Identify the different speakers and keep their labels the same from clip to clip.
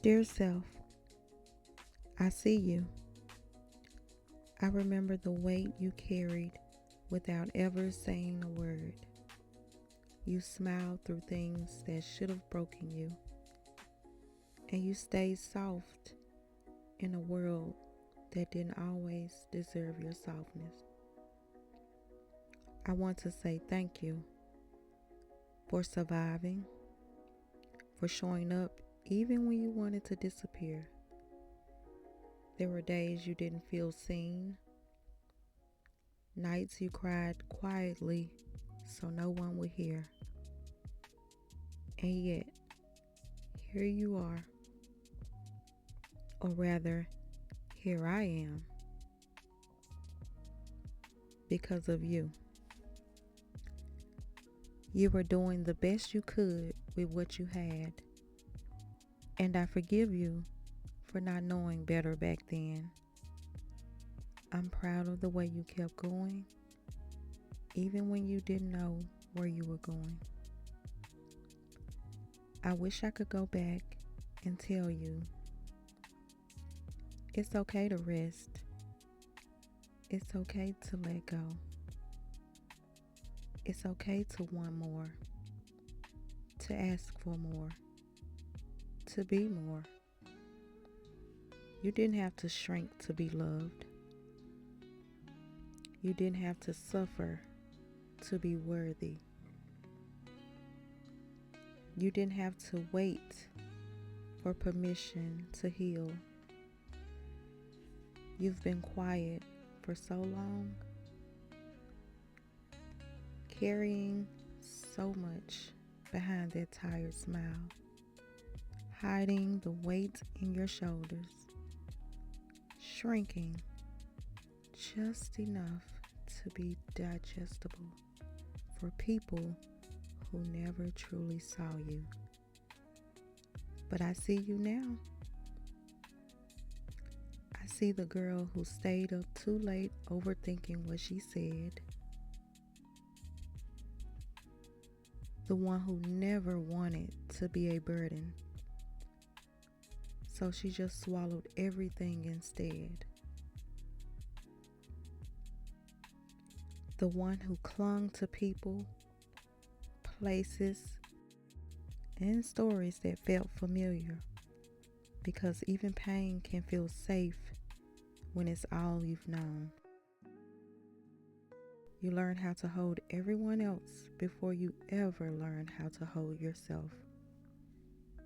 Speaker 1: Dear self, I see you. I remember the weight you carried without ever saying a word. You smiled through things that should have broken you, and you stayed soft in a world that didn't always deserve your softness. I want to say thank you for surviving, for showing up even when you wanted to disappear. There were days you didn't feel seen, nights you cried quietly so no one would hear. And yet, here you are, or rather, here I am, because of you. You were doing the best you could with what you had, and I forgive you for not knowing better back then. I'm proud of the way you kept going, even when you didn't know where you were going. I wish I could go back and tell you it's okay to rest. It's okay to let go. It's okay to want more, to ask for more, to be more. You didn't have to shrink to be loved. You didn't have to suffer to be worthy. You didn't have to wait for permission to heal. You've been quiet for so long, carrying so much behind that tired smile, hiding the weight in your shoulders, shrinking just enough to be digestible for people who never truly saw you. But I see you now. I see the girl who stayed up too late overthinking what she said. The one who never wanted to be a burden. So she just swallowed everything instead. The one who clung to people, places, and stories that felt familiar, because even pain can feel safe when it's all you've known. You learn how to hold everyone else before you ever learn how to hold yourself.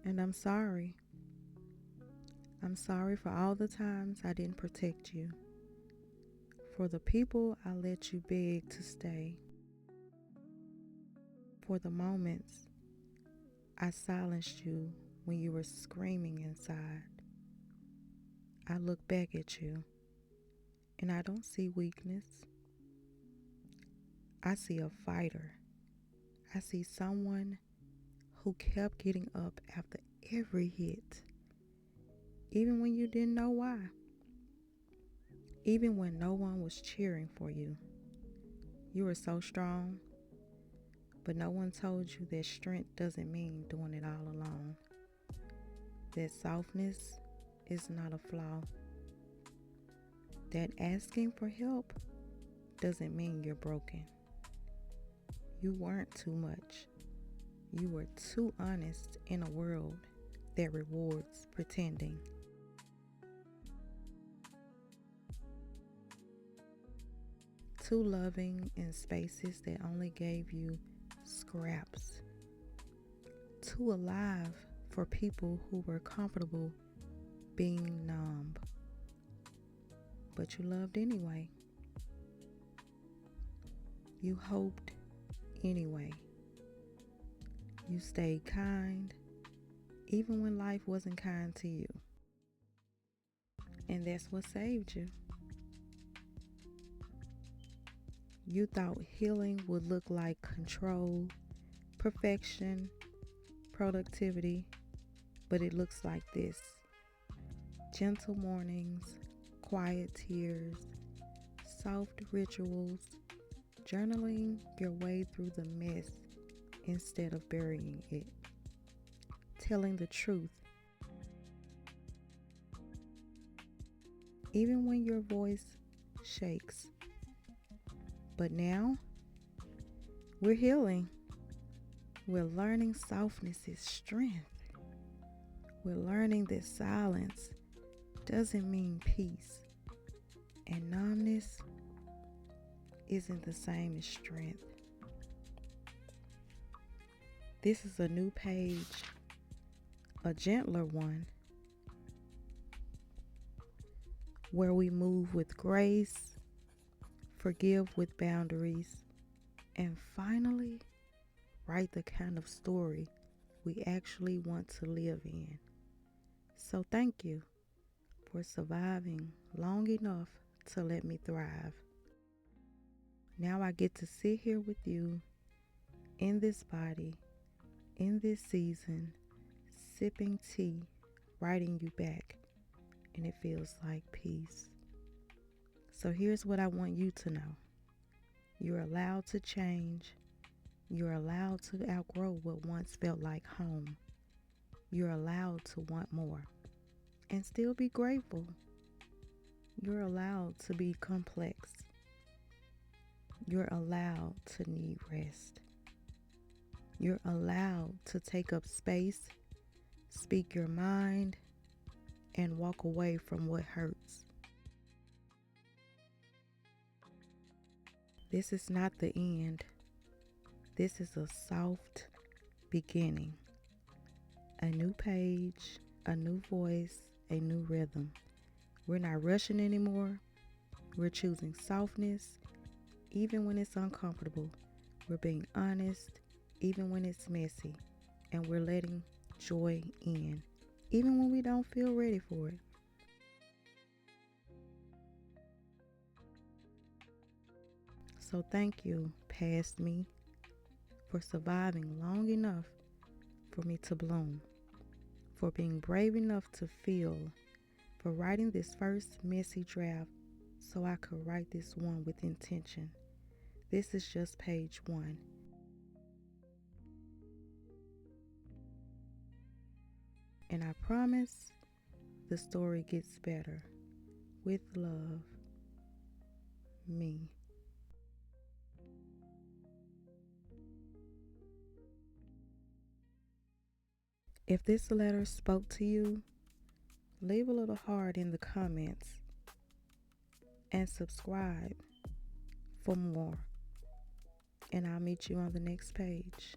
Speaker 1: And I'm sorry. I'm sorry for all the times I didn't protect you, for the people I let you beg to stay, for the moments I silenced you when you were screaming inside. I look back at you and I don't see weakness. I see a fighter. I see someone who kept getting up after every hit, even when you didn't know why, even when no one was cheering for you. You were so strong, but no one told you that strength doesn't mean doing it all alone. That softness is not a flaw. That asking for help doesn't mean you're broken. You weren't too much. You were too honest in a world that rewards pretending. Too loving in spaces that only gave you scraps. Too alive for people who were comfortable being numb. But you loved anyway. You hoped anyway. You stayed kind, even when life wasn't kind to you. And that's what saved you. You thought healing would look like control, perfection, productivity, but it looks like this. Gentle mornings, quiet tears, soft rituals, journaling your way through the mess instead of burying it, telling the truth even when your voice shakes. But now, we're healing. We're learning softness is strength. We're learning that silence doesn't mean peace, and numbness isn't the same as strength. This is a new page, a gentler one, where we move with grace, forgive with boundaries, and finally write the kind of story we actually want to live in. So thank you for surviving long enough to let me thrive. Now I get to sit here with you in this body, in this season, sipping tea, writing you back, and it feels like peace. So here's what I want you to know. You're allowed to change. You're allowed to outgrow what once felt like home. You're allowed to want more and still be grateful. You're allowed to be complex. You're allowed to need rest. You're allowed to take up space, speak your mind, and walk away from what hurts. This is not the end. This is a soft beginning. A new page, a new voice, a new rhythm. We're not rushing anymore. We're choosing softness, even when it's uncomfortable. We're being honest, even when it's messy. And we're letting joy in, even when we don't feel ready for it. So thank you, past me, for surviving long enough for me to bloom, for being brave enough to feel, for writing this first messy draft so I could write this one with intention. This is just page 1. And I promise the story gets better. With love, me. If this letter spoke to you, leave a little heart in the comments and subscribe for more. And I'll meet you on the next page.